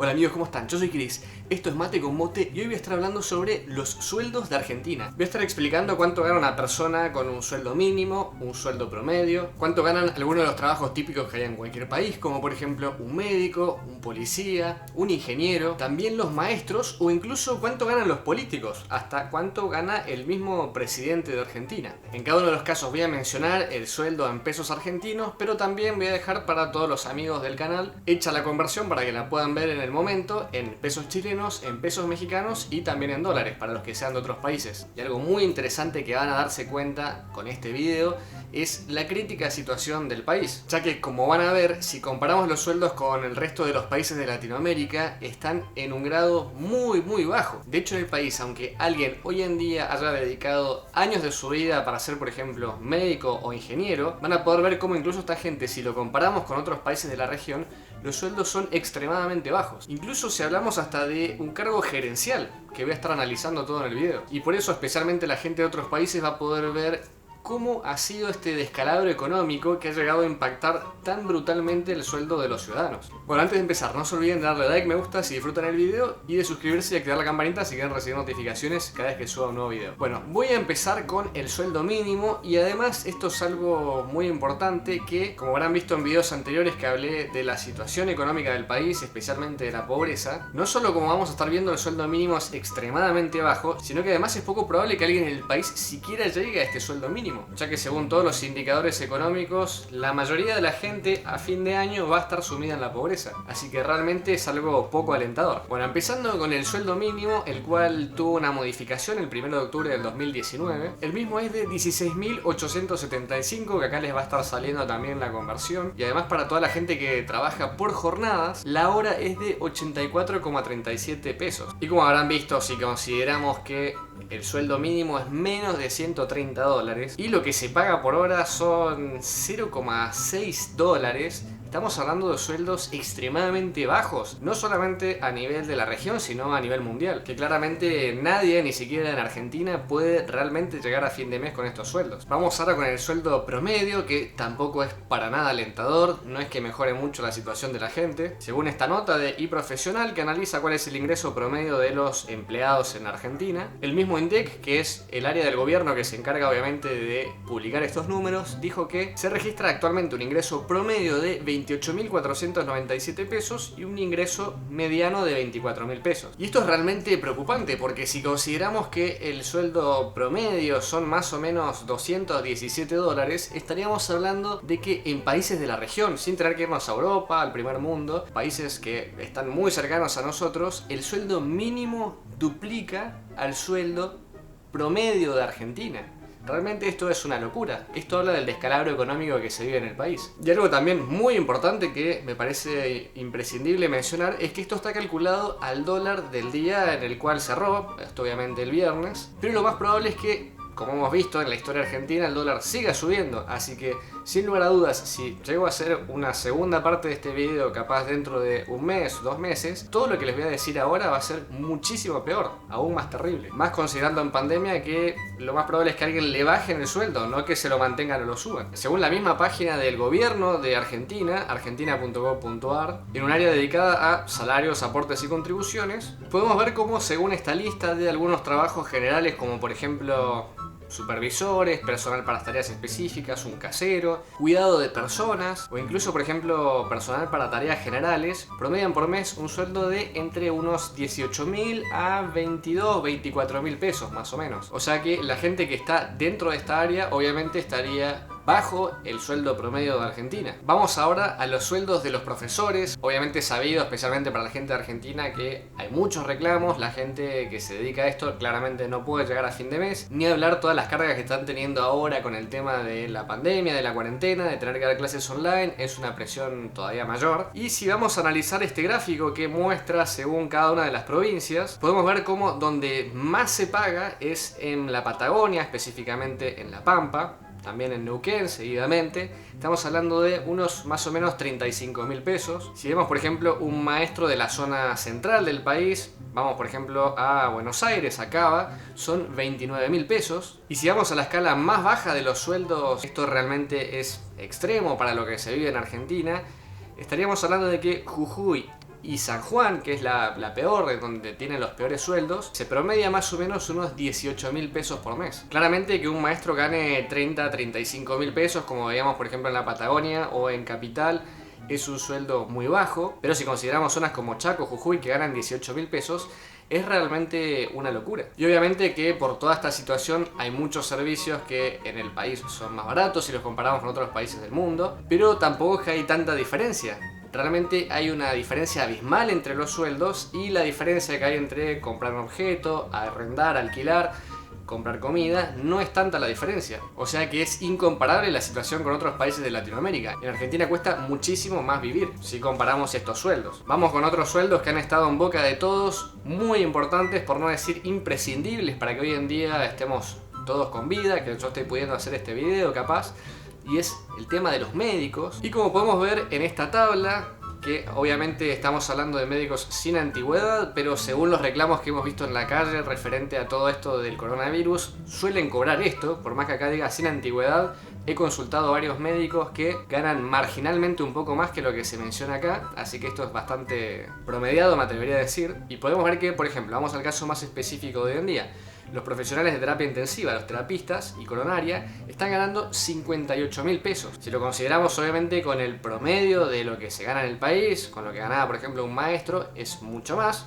Hola amigos, ¿cómo están? Yo soy Chris, esto es Mate con Mote y hoy voy a estar hablando sobre los sueldos de Argentina. Voy a estar explicando cuánto gana una persona con un sueldo mínimo, un sueldo promedio, cuánto ganan algunos de los trabajos típicos que hay en cualquier país, como por ejemplo un médico, un policía, un ingeniero, también los maestros o incluso cuánto ganan los políticos, hasta cuánto gana el mismo presidente de Argentina. En cada uno de los casos voy a mencionar el sueldo en pesos argentinos, pero también voy a dejar para todos los amigos del canal hecha la conversión para que la puedan ver en el momento en pesos chilenos, en pesos mexicanos y también en dólares para los que sean de otros países. Y algo muy interesante que van a darse cuenta con este video es la crítica situación del país, ya que como van a ver, si comparamos los sueldos con el resto de los países de Latinoamérica, están en un grado muy bajo. De hecho, en el país, aunque alguien hoy en día haya dedicado años de su vida para ser, por ejemplo, médico o ingeniero, van a poder ver cómo incluso esta gente, si lo comparamos con otros países de la región, los sueldos son extremadamente bajos. Incluso si hablamos hasta de un cargo gerencial, que voy a estar analizando todo en el video. Y por eso especialmente la gente de otros países va a poder ver cómo ha sido este descalabro económico que ha llegado a impactar tan brutalmente el sueldo de los ciudadanos. Bueno, antes de empezar, no se olviden de darle like, me gusta si disfrutan el video y de suscribirse y activar la campanita si quieren recibir notificaciones cada vez que suba un nuevo video. Bueno, voy a empezar con el sueldo mínimo y además esto es algo muy importante que, como habrán visto en videos anteriores que hablé de la situación económica del país, especialmente de la pobreza, no solo como vamos a estar viendo el sueldo mínimo es extremadamente bajo, sino que además es poco probable que alguien en el país siquiera llegue a este sueldo mínimo, ya que según todos los indicadores económicos, la mayoría de la gente a fin de año va a estar sumida en la pobreza, así que realmente es algo poco alentador. Bueno, empezando con el sueldo mínimo, el cual tuvo una modificación el 1 de octubre del 2019, el mismo es de 16.875, que acá les va a estar saliendo también la conversión, y además para toda la gente que trabaja por jornadas, la hora es de 84,37 pesos. Y como habrán visto, si consideramos que el sueldo mínimo es menos de 130 dólares y lo que se paga por hora son 0,6 dólares, estamos hablando de sueldos extremadamente bajos, no solamente a nivel de la región, sino a nivel mundial, que claramente nadie, ni siquiera en Argentina, puede realmente llegar a fin de mes con estos sueldos. Vamos ahora con el sueldo promedio, que tampoco es para nada alentador, no es que mejore mucho la situación de la gente. Según esta nota de iProfesional, que analiza cuál es el ingreso promedio de los empleados en Argentina, el mismo INDEC, que es el área del gobierno que se encarga obviamente de publicar estos números, dijo que se registra actualmente un ingreso promedio de 28.497 pesos y un ingreso mediano de 24.000 pesos. Y esto es realmente preocupante porque si consideramos que el sueldo promedio son más o menos 217 dólares, estaríamos hablando de que en países de la región, sin tener que irnos a Europa, al primer mundo, países que están muy cercanos a nosotros, el sueldo mínimo duplica al sueldo promedio de Argentina. Realmente esto es una locura. Esto habla del descalabro económico que se vive en el país. Y algo también muy importante que me parece imprescindible mencionar es que esto está calculado al dólar del día en el cual cerró, esto obviamente el viernes, pero lo más probable es que, como hemos visto en la historia argentina, el dólar siga subiendo, así que sin lugar a dudas, si llego a hacer una segunda parte de este video capaz dentro de un mes o 2 meses, todo lo que les voy a decir ahora va a ser muchísimo peor, aún más terrible. Más considerando en pandemia que lo más probable es que a alguien le bajen el sueldo, no que se lo mantengan o lo suban. Según la misma página del gobierno de Argentina, argentina.gov.ar, en un área dedicada a salarios, aportes y contribuciones, podemos ver cómo según esta lista de algunos trabajos generales como por ejemplo supervisores, personal para tareas específicas, un casero, cuidado de personas o incluso, por ejemplo, personal para tareas generales, promedian por mes un sueldo de entre unos 18.000 a 22, 24.000 pesos más o menos. O sea que la gente que está dentro de esta área obviamente estaría bajo el sueldo promedio de Argentina. Vamos ahora a los sueldos de los profesores. Obviamente sabido, especialmente para la gente de Argentina, que hay muchos reclamos. La gente que se dedica a esto claramente no puede llegar a fin de mes, ni hablar todas las cargas que están teniendo ahora con el tema de la pandemia, de la cuarentena, de tener que dar clases online. Es una presión todavía mayor. Y si vamos a analizar este gráfico que muestra según cada una de las provincias, podemos ver cómo donde más se paga es en la Patagonia, específicamente en La Pampa, también en Neuquén seguidamente. Estamos hablando de unos más o menos 35.000 pesos. Si vemos por ejemplo un maestro de la zona central del país, vamos por ejemplo a Buenos Aires, a Cava, son 29.000 pesos. Y si vamos a la escala más baja de los sueldos, esto realmente es extremo para lo que se vive en Argentina, estaríamos hablando de que Jujuy y San Juan, que es la peor, de donde tienen los peores sueldos, se promedia más o menos unos 18.000 pesos por mes. Claramente que un maestro gane 35.000 pesos, como veíamos por ejemplo en la Patagonia o en Capital, es un sueldo muy bajo, pero si consideramos zonas como Chaco, Jujuy, que ganan 18.000 pesos, es realmente una locura. Y obviamente que por toda esta situación hay muchos servicios que en el país son más baratos si los comparamos con otros países del mundo, pero tampoco es que hay tanta diferencia. Realmente hay una diferencia abismal entre los sueldos y la diferencia que hay entre comprar un objeto, arrendar, alquilar, comprar comida, no es tanta la diferencia. O sea que es incomparable la situación con otros países de Latinoamérica. En Argentina cuesta muchísimo más vivir si comparamos estos sueldos. Vamos con otros sueldos que han estado en boca de todos, muy importantes, por no decir imprescindibles, para que hoy en día estemos todos con vida, que yo esté pudiendo hacer este video capaz, y es el tema de los médicos. Y como podemos ver en esta tabla, que obviamente estamos hablando de médicos sin antigüedad, pero según los reclamos que hemos visto en la calle referente a todo esto del coronavirus, suelen cobrar esto, por más que acá diga sin antigüedad. He consultado a varios médicos que ganan marginalmente un poco más que lo que se menciona acá, así que esto es bastante promediado, me atrevería a decir. Y podemos ver que, por ejemplo, vamos al caso más específico de hoy en día. Los profesionales de terapia intensiva, los terapistas y coronaria, están ganando 58.000 pesos. Si lo consideramos obviamente con el promedio de lo que se gana en el país, con lo que ganaba por ejemplo un maestro, es mucho más.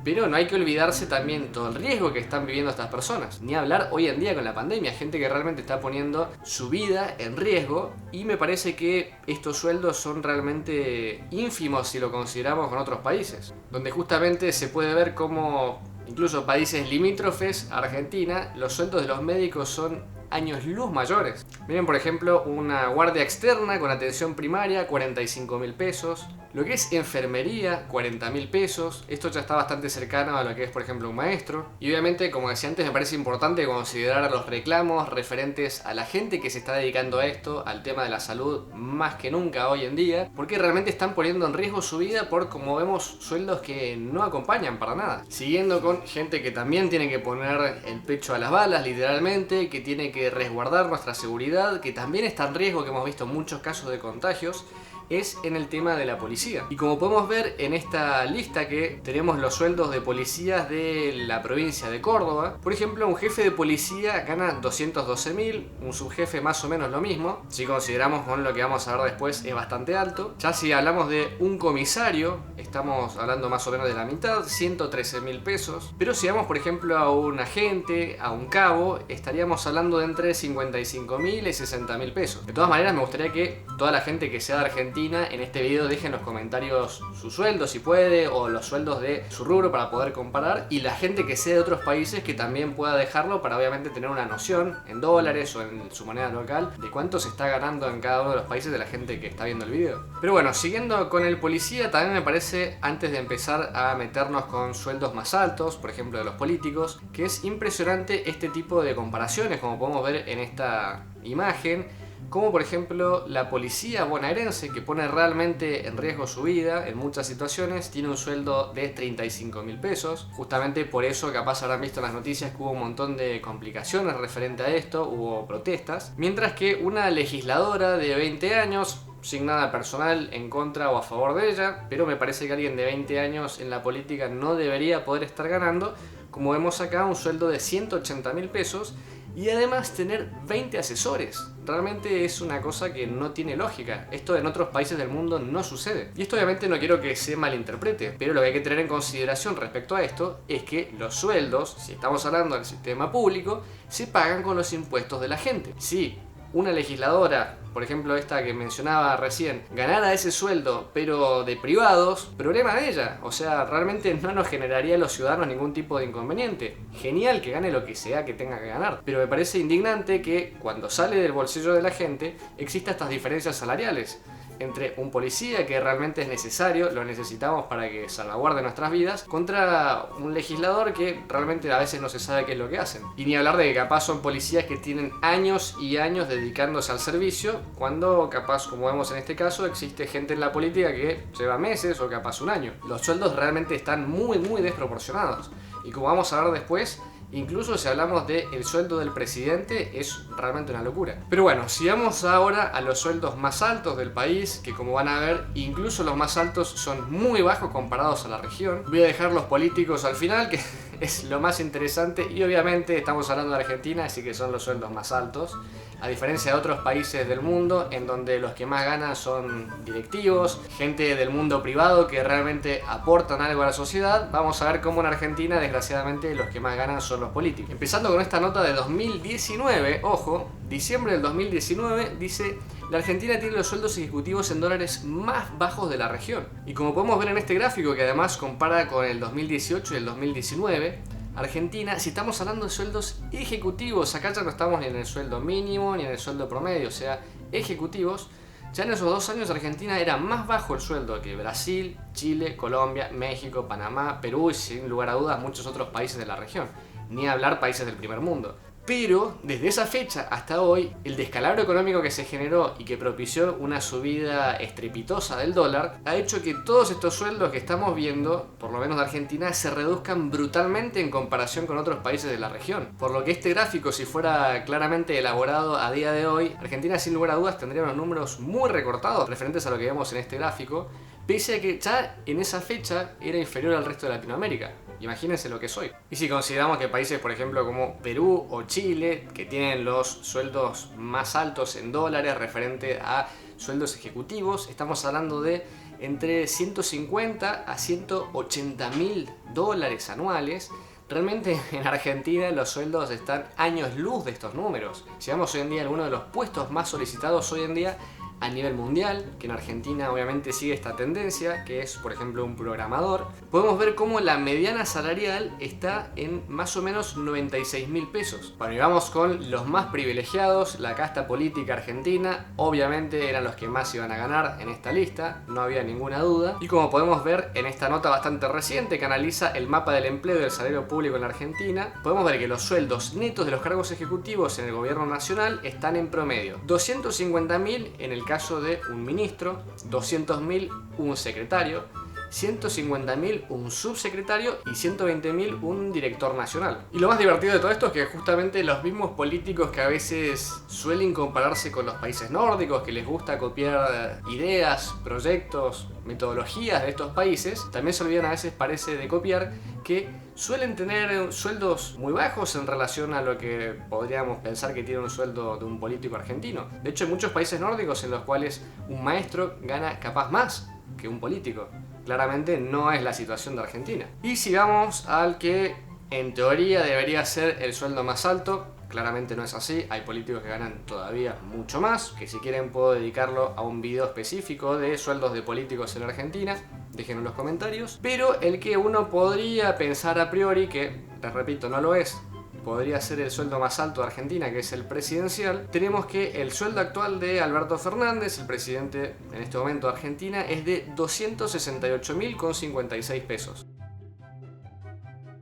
Pero no hay que olvidarse también todo el riesgo que están viviendo estas personas. Ni hablar hoy en día con la pandemia, gente que realmente está poniendo su vida en riesgo, y me parece que estos sueldos son realmente ínfimos si lo consideramos con otros países, donde justamente se puede ver cómo incluso países limítrofes a Argentina, los sueldos de los médicos son años luz mayores. Miren por ejemplo una guardia externa con atención primaria, 45.000 pesos. Lo que es enfermería, 40.000 pesos. Esto ya está bastante cercano a lo que es por ejemplo un maestro. Y obviamente, como decía antes, me parece importante considerar los reclamos referentes a la gente que se está dedicando a esto, al tema de la salud, más que nunca hoy en día, porque realmente están poniendo en riesgo su vida por, como vemos, sueldos que no acompañan para nada. Siguiendo con gente que también tiene que poner el pecho a las balas, literalmente, que tiene que resguardar nuestra seguridad, que también está en riesgo, que hemos visto muchos casos de contagios, es en el tema de la policía. Y como podemos ver en esta lista, que tenemos los sueldos de policías de la provincia de Córdoba, por ejemplo, un jefe de policía gana 212.000, un subjefe más o menos lo mismo. Si consideramos con lo que vamos a ver después, es bastante alto. Ya si hablamos de un comisario, estamos hablando más o menos de la mitad, 113.000 pesos. Pero si vamos por ejemplo a un agente, a un cabo, estaríamos hablando de entre 55.000 y 60.000 pesos. De todas maneras, me gustaría que toda la gente que sea de Argentina en este video deje en los comentarios su sueldo si puede, o los sueldos de su rubro para poder comparar, y la gente que sea de otros países que también pueda dejarlo para obviamente tener una noción en dólares o en su moneda local de cuánto se está ganando en cada uno de los países de la gente que está viendo el video. Pero bueno, siguiendo con el policía, también me parece, antes de empezar a meternos con sueldos más altos, por ejemplo de los políticos, que es impresionante este tipo de comparaciones, como podemos ver en esta imagen, como por ejemplo la policía bonaerense, que pone realmente en riesgo su vida en muchas situaciones, tiene un sueldo de 35.000 pesos. Justamente por eso capaz habrán visto en las noticias que hubo un montón de complicaciones referente a esto, hubo protestas. Mientras que una legisladora de 20 años, sin nada personal en contra o a favor de ella, pero me parece que alguien de 20 años en la política no debería poder estar ganando, como vemos acá, un sueldo de 180.000 pesos, y además tener 20 asesores. Realmente es una cosa que no tiene lógica. Esto en otros países del mundo no sucede. Y esto obviamente no quiero que se malinterprete, pero lo que hay que tener en consideración respecto a esto es que los sueldos, si estamos hablando del sistema público, se pagan con los impuestos de la gente. Sí, una legisladora, por ejemplo esta que mencionaba recién, ganara ese sueldo pero de privados, problema de ella. O sea, realmente no nos generaría a los ciudadanos ningún tipo de inconveniente. Genial que gane lo que sea que tenga que ganar, pero me parece indignante que cuando sale del bolsillo de la gente exista estas diferencias salariales entre un policía, que realmente es necesario, lo necesitamos para que salvaguarde nuestras vidas, contra un legislador que realmente a veces no se sabe qué es lo que hacen. Y ni hablar de que capaz son policías que tienen años y años dedicándose al servicio, cuando capaz, como vemos en este caso, existe gente en la política que lleva meses o capaz un año. Los sueldos realmente están muy desproporcionados. Y como vamos a ver después, Incluso si hablamos del sueldo del presidente, es realmente una locura. Pero bueno, si vamos ahora a los sueldos más altos del país, que como van a ver, incluso los más altos son muy bajos comparados a la región. Voy a dejar los políticos al final, que es lo más interesante, y obviamente estamos hablando de Argentina, así que son los sueldos más altos. A diferencia de otros países del mundo, en donde los que más ganan son directivos, gente del mundo privado que realmente aportan algo a la sociedad, vamos a ver cómo en Argentina, desgraciadamente, los que más ganan son los políticos. Empezando con esta nota de 2019, ojo, diciembre del 2019, dice: la Argentina tiene los sueldos ejecutivos en dólares más bajos de la región. Y como podemos ver en este gráfico, que además compara con el 2018 y el 2019, Argentina, si estamos hablando de sueldos ejecutivos, acá ya no estamos ni en el sueldo mínimo ni en el sueldo promedio, o sea, ejecutivos, ya en esos 2 años Argentina era más bajo el sueldo que Brasil, Chile, Colombia, México, Panamá, Perú y sin lugar a dudas muchos otros países de la región, ni hablar países del primer mundo. Pero desde esa fecha hasta hoy, el descalabro económico que se generó y que propició una subida estrepitosa del dólar ha hecho que todos estos sueldos que estamos viendo, por lo menos de Argentina, se reduzcan brutalmente en comparación con otros países de la región. Por lo que este gráfico, si fuera claramente elaborado a día de hoy, Argentina sin lugar a dudas tendría unos números muy recortados referentes a lo que vemos en este gráfico, pese a que ya en esa fecha era inferior al resto de Latinoamérica. Imagínense lo que soy. Y si consideramos que países, por ejemplo, como Perú o Chile, que tienen los sueldos más altos en dólares referente a sueldos ejecutivos, estamos hablando de entre 150 a 180 mil dólares anuales. Realmente en Argentina los sueldos están años luz de estos números. Si vamos hoy en día a alguno de los puestos más solicitados hoy en día a nivel mundial, que en Argentina obviamente sigue esta tendencia, que es por ejemplo un programador, podemos ver cómo la mediana salarial está en más o menos 96.000 pesos. Bueno, y vamos con los más privilegiados, la casta política argentina, obviamente eran los que más iban a ganar en esta lista, no había ninguna duda. Y como podemos ver en esta nota bastante reciente que analiza el mapa del empleo y del salario público en la Argentina, podemos ver que los sueldos netos de los cargos ejecutivos en el gobierno nacional están en promedio 250.000 en el caso de un ministro, 200.000 un secretario, 150.000 un subsecretario y 120.000 un director nacional. Y lo más divertido de todo esto es que justamente los mismos políticos que a veces suelen compararse con los países nórdicos, que les gusta copiar ideas, proyectos, metodologías de estos países, también se olvidan a veces, parece, de copiar que suelen tener sueldos muy bajos en relación a lo que podríamos pensar que tiene un sueldo de un político argentino. De hecho, hay muchos países nórdicos en los cuales un maestro gana capaz más que un político. Claramente no es la situación de Argentina. Y si vamos al que en teoría debería ser el sueldo más alto, claramente no es así. Hay políticos que ganan todavía mucho más, que si quieren puedo dedicarlo a un video específico de sueldos de políticos en Argentina, déjenlo en los comentarios. Pero el que uno podría pensar a priori, que les repito no lo es, podría ser el sueldo más alto de Argentina, que es el presidencial, tenemos que el sueldo actual de Alberto Fernández, el presidente en este momento de Argentina, es de 268.056 pesos.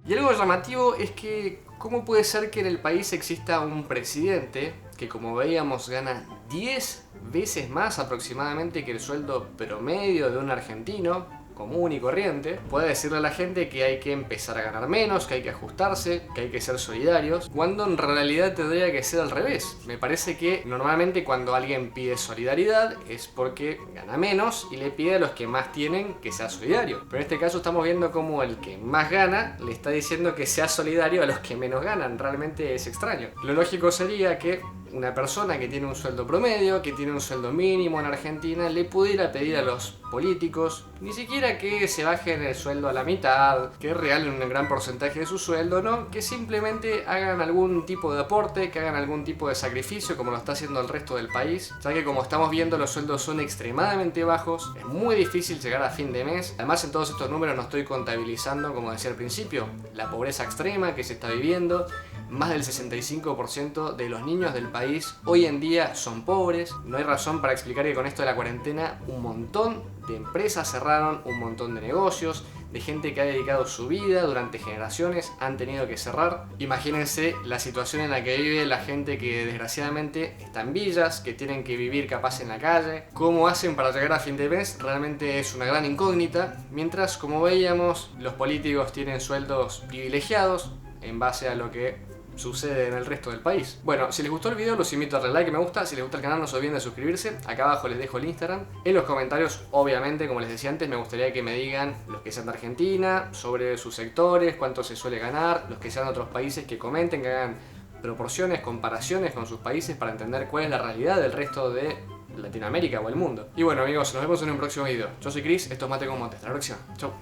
Y algo llamativo es que ¿cómo puede ser que en el país exista un presidente que, como veíamos, gana 10 veces más aproximadamente que el sueldo promedio de un argentino común y corriente? Puede decirle a la gente que hay que empezar a ganar menos, que hay que ajustarse, que hay que ser solidarios, cuando en realidad tendría que ser al revés. Me parece que normalmente cuando alguien pide solidaridad es porque gana menos y le pide a los que más tienen que sea solidario. Pero en este caso estamos viendo como el que más gana le está diciendo que sea solidario a los que menos ganan. Realmente es extraño. Lo lógico sería que una persona que tiene un sueldo promedio, que tiene un sueldo mínimo en Argentina, le pudiera pedir a los políticos ni siquiera que se bajen el sueldo a la mitad, que regalen un gran porcentaje de su sueldo, no, que simplemente hagan algún tipo de aporte, que hagan algún tipo de sacrificio como lo está haciendo el resto del país, ya que como estamos viendo los sueldos son extremadamente bajos, es muy difícil llegar a fin de mes. Además, en todos estos números no estoy contabilizando, como decía al principio, la pobreza extrema que se está viviendo. Más del 65% de los niños del país hoy en día son pobres. No hay razón para explicar que con esto de la cuarentena un montón de empresas cerraron, un montón de negocios, de gente que ha dedicado su vida durante generaciones han tenido que cerrar. Imagínense la situación en la que vive la gente que desgraciadamente está en villas, que tienen que vivir capaz en la calle. ¿Cómo hacen para llegar a fin de mes? Realmente es una gran incógnita. Mientras, como veíamos, los políticos tienen sueldos privilegiados. en base a lo que sucede en el resto del país. Bueno, si les gustó el video los invito a darle like y me gusta. Si les gusta el canal no se olviden de suscribirse. Acá abajo les dejo el Instagram. En los comentarios, obviamente, como les decía antes, me gustaría que me digan los que sean de Argentina, sobre sus sectores, cuánto se suele ganar, los que sean de otros países, que comenten, que hagan proporciones, comparaciones con sus países para entender cuál es la realidad del resto de Latinoamérica o el mundo. Y bueno amigos, nos vemos en un próximo video. Yo soy Chris, esto es Mate con Mote. Hasta la próxima. Chau.